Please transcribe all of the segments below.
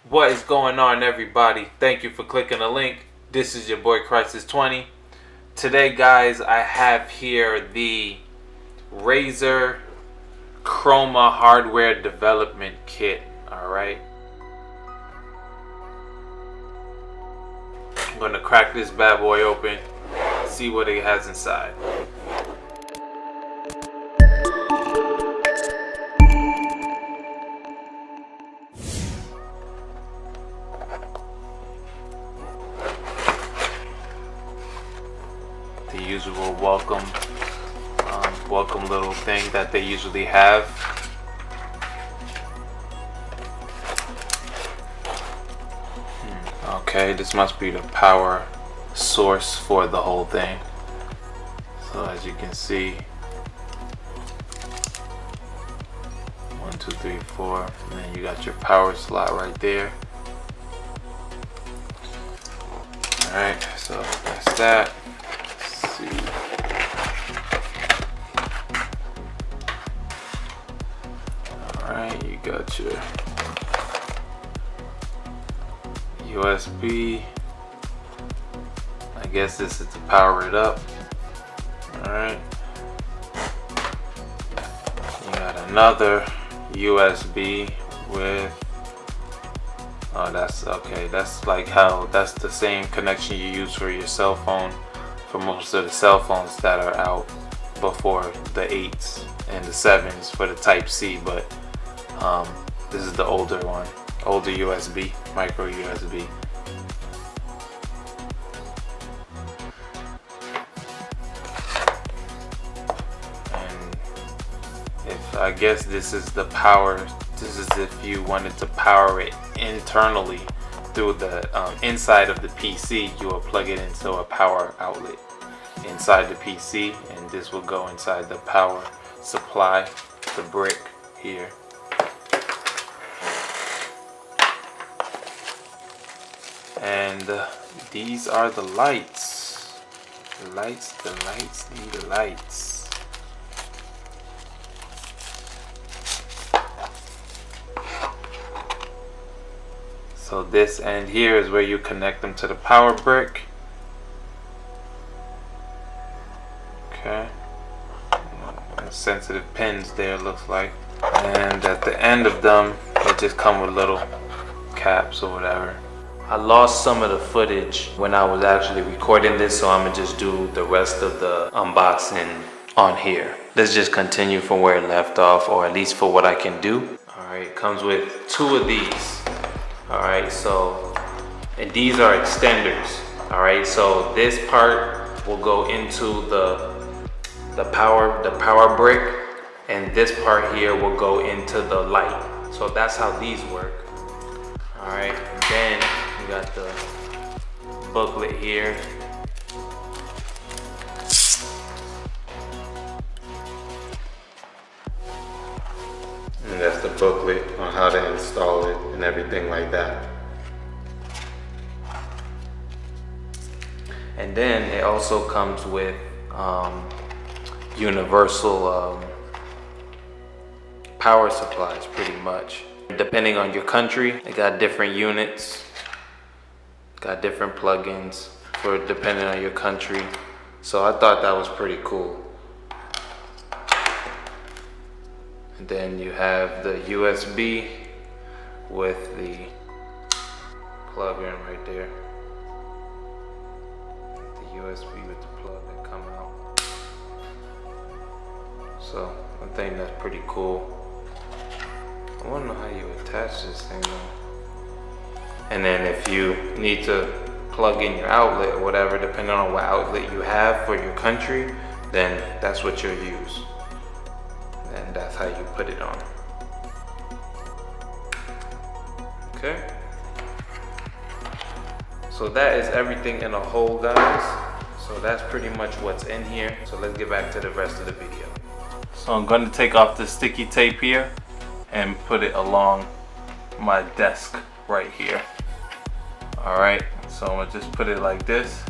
What is going on, everybody? Thank you for clicking the link. This is your boy Crisis 20. Today, guys, I have here the Razer Chroma hardware development kit. Alright, I'm gonna crack this bad boy open, see what it has inside. The usual welcome little thing that they usually have. Okay, this must be the power source for the whole thing. So as you can see, 1, 2, 3, 4, and then you got your power slot right there. Alright, so that's that. Let's see. Alright, you got your USB. I guess this is to power it up. Alright. You got another USB with, oh, that's okay. That's like how, that's the same connection you use for your cell phone, for most of the cell phones that are out before the 8s and the 7s for the Type-C, but this is the older one, older USB, micro USB. And I guess this is the power. This is if you wanted to power it internally through the inside of the PC, you will plug it into a power outlet inside the PC, and this will go inside the power supply, the brick here. And these are the lights. The lights need the lights. So this end here is where you connect them to the power brick. Okay. Sensitive pins there, looks like. And at the end of them, they just come with little caps or whatever. I lost some of the footage when I was actually recording this, so I'm gonna just do the rest of the unboxing on here. Let's just continue from where it left off, or at least for what I can do. Alright, it comes with 2 of these. Alright, so, and these are extenders. Alright, so this part will go into the power brick, and this part here will go into the light. So that's how these work. Alright, and then you got the booklet here. And that's the booklet on how to install it and everything like that. And then it also comes with universal power supplies, pretty much. Depending on your country, it got different units, got different plugins for depending on your country. So I thought that was pretty cool. And then you have the USB with the plug-in right there. The USB with the plug that come out. So I think that's pretty cool. I wanna know how you attach this thing though. And then if you need to plug in your outlet or whatever, depending on what outlet you have for your country, then that's what you'll use. And that's how you put it on. Okay. So that is everything in a whole, guys. So that's pretty much what's in here. So let's get back to the rest of the video. So I'm going to take off the sticky tape here and put it along my desk right here. Alright, so I'm gonna just put it like this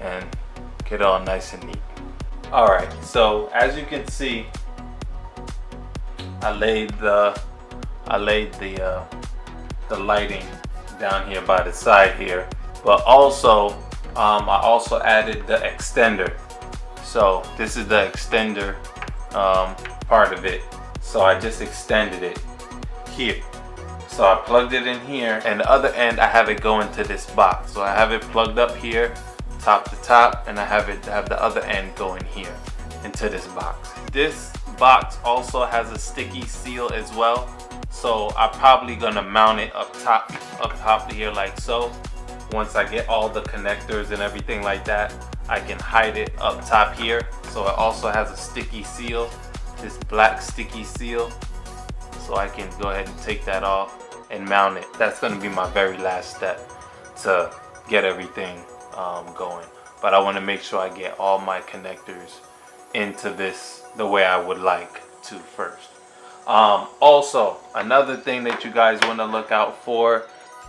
and get it all nice and neat. Alright, so as you can see, I laid the the lighting down here by the side here. But also, I also added the extender. So this is the extender part of it. So I just extended it here. So I plugged it in here, and the other end I have it go into this box. So I have it plugged up here, top to top, and I have the other end going here into this box. This box also has a sticky seal as well. So I'm probably gonna mount it up top here like so. Once I get all the connectors and everything like that, I can hide it up top here. So it also has a sticky seal, this black sticky seal. So I can go ahead and take that off and mount it. That's gonna be my very last step to get everything going. But I wanna make sure I get all my connectors into this the way I would like to first. Also, another thing that you guys wanna look out for,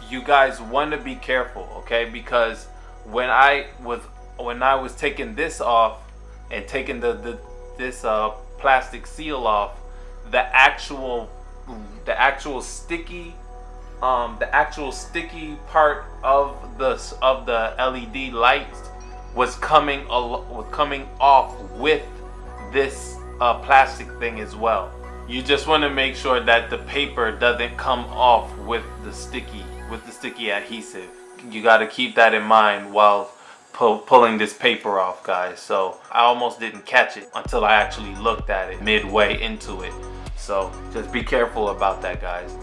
you guys wanna be careful, okay? Because when I was taking this off and taking this plastic seal off, the actual sticky part of the LED lights was coming off with this plastic thing as well. You just want to make sure that the paper doesn't come off with the sticky adhesive. You got to keep that in mind while pulling this paper off, guys. So I almost didn't catch it until I actually looked at it midway into it. So just be careful about that, guys.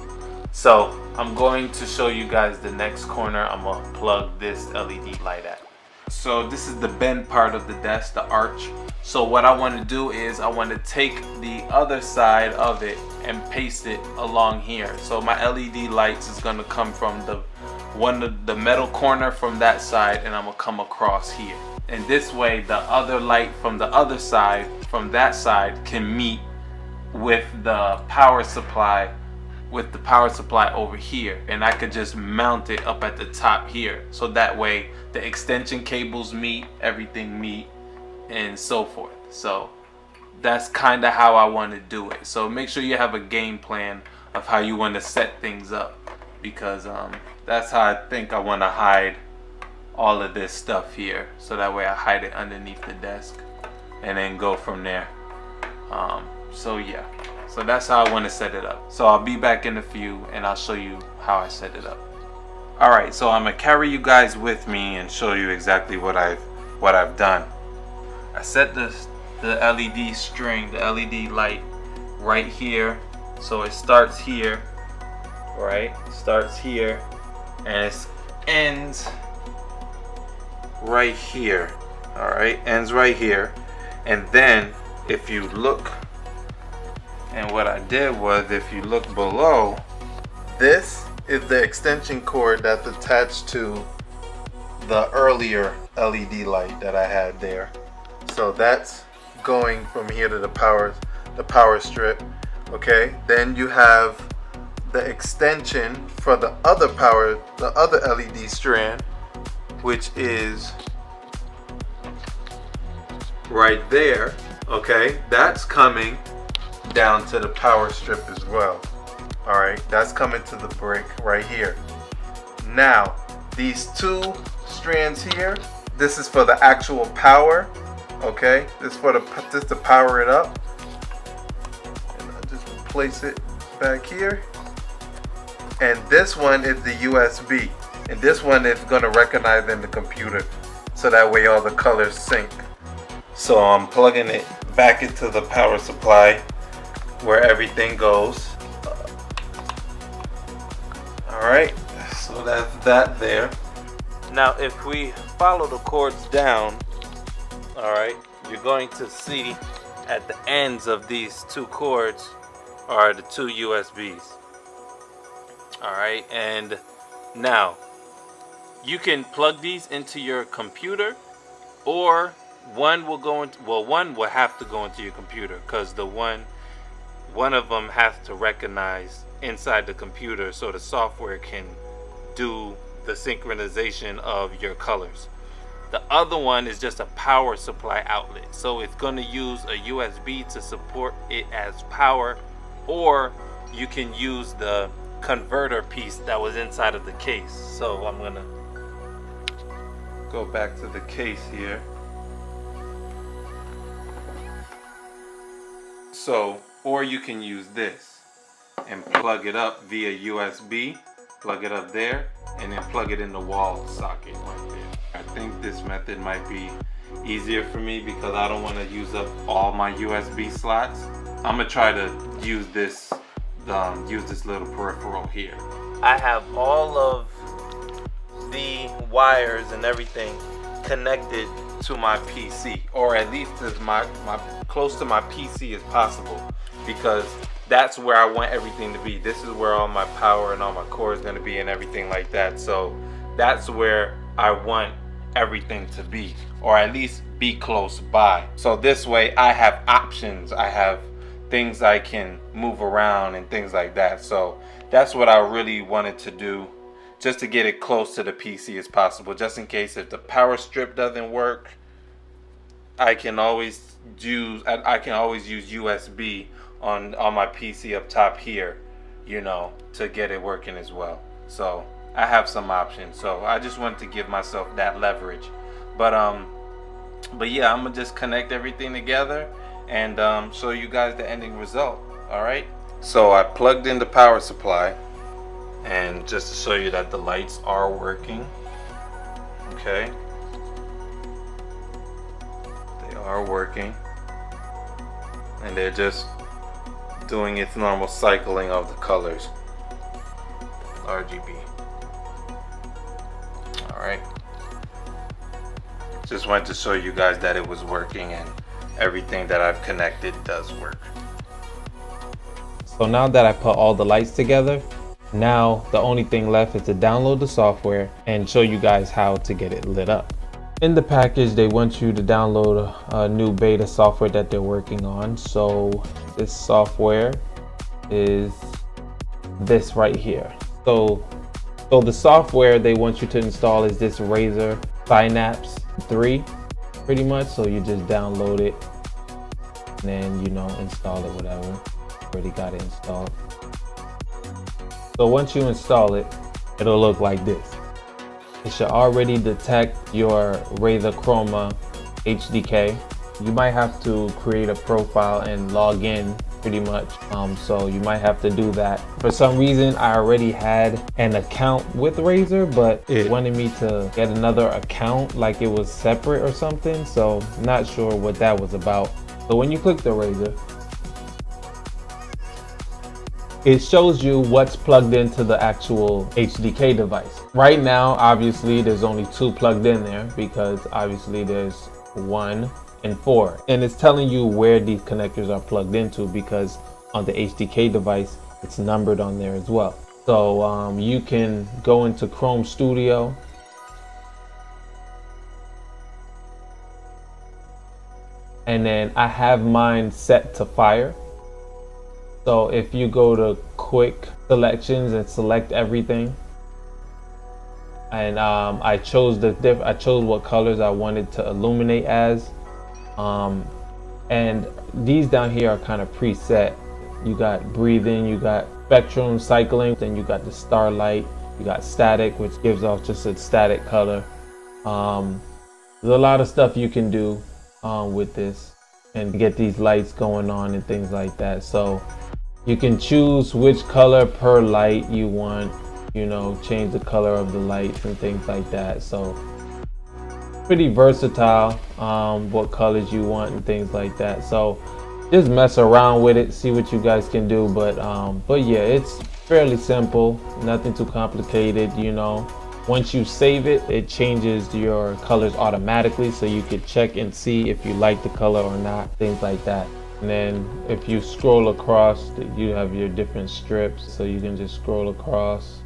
So I'm going to show you guys the next corner I'm gonna plug this LED light at. So this is the bend part of the desk, the arch. So what I want to do is I want to take the other side of it and paste it along here. So my LED lights is gonna come from the metal corner from that side, and I'm gonna come across here. And this way the other light from the other side, from that side, can meet with the power supply over here, and I could just mount it up at the top here. So that way the extension cables meet, everything meet, and so forth. So that's kind of how I want to do it. So make sure you have a game plan of how you want to set things up, because that's how I think I want to hide all of this stuff here. So that way I hide it underneath the desk and then go from there. So yeah, so that's how I want to set it up. So I'll be back in a few and I'll show you how I set it up. Alright, so I'm gonna carry you guys with me and show you exactly what I've done. I set the LED string, the LED light right here. So it starts here, right? Starts here and it ends right here. Alright, ends right here. And then if you look, and what I did was, if you look below, this is the extension cord that's attached to the earlier LED light that I had there. So that's going from here to the power strip. Okay, then you have the extension for the other LED strand, which is right there. Okay, that's coming down to the power strip as well. Alright, that's coming to the brick right here. Now, these two strands here, this is for the actual power. Okay, this is for just to power it up. And I'll just place it back here. And this one is the USB. And this one is going to recognize in the computer, so that way all the colors sync. So I'm plugging it back into the power supply where everything goes. Alright, so that's that there. Now if we follow the cords down, alright, you're going to see at the ends of these two cords are the two USBs. Alright, and now you can plug these into your computer, or one will go into, well, one will have to go into your computer, because the one of them has to recognize inside the computer, so the software can do the synchronization of your colors. The other one is just a power supply outlet, so it's going to use a USB to support it as power, or you can use the converter piece that was inside of the case. So I'm gonna go back to the case here. So, or you can use this and plug it up via USB, plug it up there, and then plug it in the wall socket right there. I think this method might be easier for me because I don't want to use up all my USB slots. I'm gonna try to use this little peripheral here. I have all of the wires and everything connected to my PC, or at least as my close to my PC as possible, because that's where I want everything to be. This is where all my power and all my core is going to be and everything like that. So that's where I want everything to be, or at least be close by. So this way I have options, I have things I can move around and things like that. So that's what I really wanted to do, just to get it close to the PC as possible, just in case if the power strip doesn't work, I can always use USB on my PC up top here, you know, to get it working as well. So I have some options. So I just wanted to give myself that leverage. But yeah, I'm gonna just connect everything together and show you guys the ending result. All right. So I plugged in the power supply, and just to show you that the lights are working. Okay. They are working, and they're just doing its normal cycling of the colors, RGB. All right. Just wanted to show you guys that it was working, and everything that I've connected does work. So now that I put all the lights together, now the only thing left is to download the software and show you guys how to get it lit up. In the package, they want you to download a new beta software that they're working on. So this software is this right here. So the software they want you to install is this Razer Synapse 3, pretty much. So you just download it and then, you know, install it, whatever. Already got it installed. So once you install it, it'll look like this. It should already detect your Razer Chroma HDK. You might have to create a profile and log in pretty much. So you might have to do that. For some reason, I already had an account with Razer, but it wanted me to get another account like it was separate or something. So not sure what that was about. So when you click the Razer, it shows you what's plugged into the actual HDK device. Right now, obviously, there's only 2 plugged in there because obviously there's 1 and 4. And it's telling you where these connectors are plugged into because on the HDK device, it's numbered on there as well. So you can go into Chrome Studio. And then I have mine set to fire. So if you go to quick selections and select everything, and I chose what colors I wanted to illuminate as, and these down here are kind of preset. You got breathing, you got spectrum cycling, then you got the starlight, you got static, which gives off just a static color. There's a lot of stuff you can do with this and get these lights going on and things like that. So you can choose which color per light you want, you know, change the color of the lights and things like that. So pretty versatile, what colors you want and things like that. So just mess around with it, see what you guys can do. But yeah, it's fairly simple, nothing too complicated, you know. Once you save it, it changes your colors automatically, so you could check and see if you like the color or not, things like that. And then if you scroll across, you have your different strips, so you can just scroll across.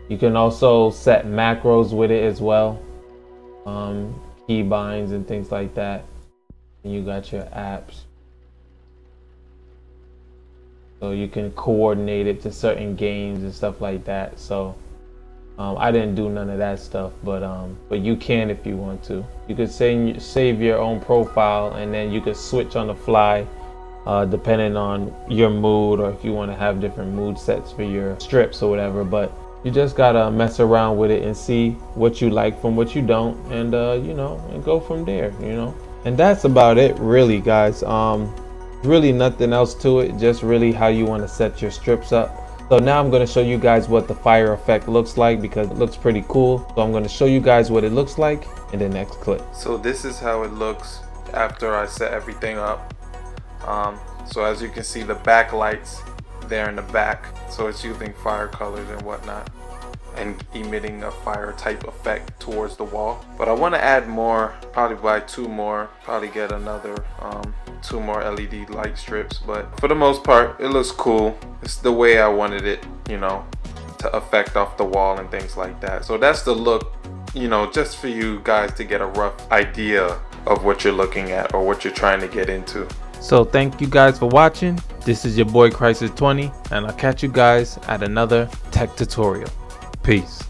You can also set macros with it as well, key binds and things like that. And you got your apps, so you can coordinate it to certain games and stuff like that. So I didn't do none of that stuff, but you can if you want to. You could save your own profile, and then you could switch on the fly depending on your mood, or if you want to have different mood sets for your strips or whatever. But you just gotta mess around with it and see what you like from what you don't, and you know, and go from there, you know. And that's about it, really, guys. Really nothing else to it, just really how you want to set your strips up. So now I'm going to show you guys what the fire effect looks like, because it looks pretty cool. So I'm going to show you guys what it looks like in the next clip. So this is how it looks after I set everything up. So as you can see, the backlights there in the back, so it's using fire colors and whatnot and emitting a fire type effect towards the wall. But I want to add more, probably buy 2 more, probably get another 2 more LED light strips. But for the most part, it looks cool. It's the way I wanted it, you know, to affect off the wall and things like that. So that's the look, you know, just for you guys to get a rough idea of what you're looking at or what you're trying to get into. So thank you guys for watching. This is your boy Crisis 20, and I'll catch you guys at another tech tutorial. Peace.